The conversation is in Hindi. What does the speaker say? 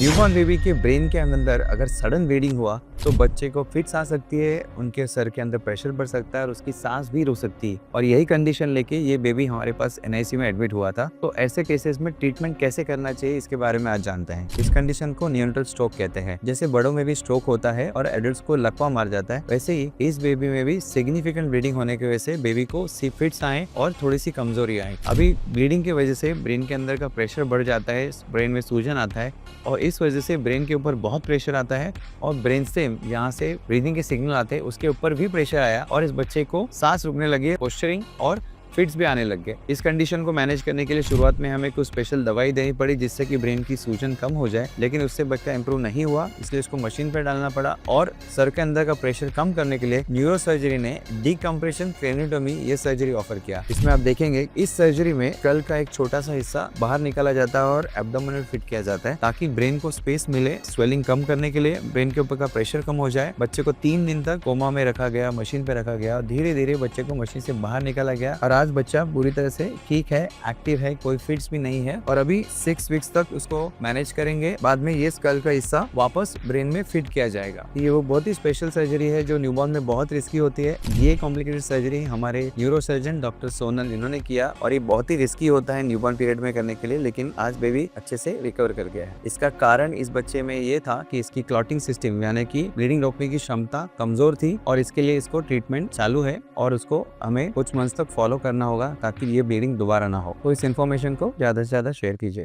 न्यूबॉर्न बेबी के ब्रेन के अंदर अगर सडन ब्लीडिंग हुआ तो बच्चे को फिट्स आ सकती है, उनके सर के अंदर प्रेशर बढ़ सकता है और उसकी सांस भी रुक सकती है। और यही कंडीशन लेके ये बेबी हमारे पास एनआईसी में एडमिट हुआ था। तो ऐसे केसेस में ट्रीटमेंट कैसे करना चाहिए इसके बारे में आज जानते हैं। इस कंडीशन को नियोनेटल स्ट्रोक कहते हैं। जैसे बड़ों में भी स्ट्रोक होता है और एडल्ट को लकवा मार जाता है, वैसे ही इस बेबी में भी सिग्निफिकेंट ब्लीडिंग होने की वजह से बेबी को फिट्स आए और थोड़ी सी कमजोरी आए। अभी ब्लीडिंग की वजह से ब्रेन के अंदर का प्रेशर बढ़ जाता है, ब्रेन में सूजन आता है और इस वजह से ब्रेन के ऊपर बहुत प्रेशर आता है और ब्रेन से यहाँ से ब्रीदिंग के सिग्नल आते हैं, उसके ऊपर भी प्रेशर आया और इस बच्चे को सांस रुकने लगी, पोस्चरिंग और फिट्स भी आने लग गए। इस कंडीशन को मैनेज करने के लिए शुरुआत में हमें कुछ स्पेशल दवाई देनी पड़ी जिससे कि ब्रेन की सूजन कम हो जाए, लेकिन उससे बच्चा इंप्रूव नहीं हुआ, इसलिए उसको मशीन पर डालना पड़ा। और सर के अंदर का प्रेशर कम करने के लिए न्यूरो सर्जरी ने डिकम्प्रेशन क्रेनियोटोमी ये सर्जरी ऑफर किया। इसमें आप देखेंगे इस सर्जरी में स्कल का एक छोटा सा हिस्सा बाहर निकाला जाता है और एब्डोमिनल फिट किया जाता है ताकि ब्रेन को स्पेस मिले, स्वेलिंग कम करने के लिए, ब्रेन के ऊपर का प्रेशर कम हो जाए। बच्चे को 3 दिन तक कोमा में रखा गया, मशीन पे रखा गया और धीरे धीरे बच्चे को मशीन से बाहर निकाला गया और आज बच्चा पूरी तरह से ठीक है, एक्टिव है, कोई फिट्स भी नहीं है और अभी 6 वीक्स तक उसको मैनेज करेंगे। बाद में ये स्कल का हिस्सा वापस ब्रेन में फिट किया जाएगा। ये वो बहुत ही स्पेशल सर्जरी है जो न्यूबॉर्न में बहुत रिस्की होती है। ये कॉम्प्लिकेटेड सर्जरी हमारे न्यूरो सर्जन डॉक्टर सोनल इन्होंने किया और ये बहुत ही रिस्की होता है न्यूबॉर्न पीरियड में करने के लिए, लेकिन आज बेबी अच्छे से रिकवर कर गया है। इसका कारण इस बच्चे में ये था कि इसकी क्लॉटिंग सिस्टम यानी कि ब्लीडिंग रोकने की क्षमता कमजोर थी और इसके लिए इसको ट्रीटमेंट चालू है और उसको हमें कुछ मंथ्स तक फॉलो करना होगा ताकि ये ब्लीडिंग दोबारा ना हो। तो इस इन्फॉर्मेशन को ज्यादा से ज्यादा शेयर कीजिए।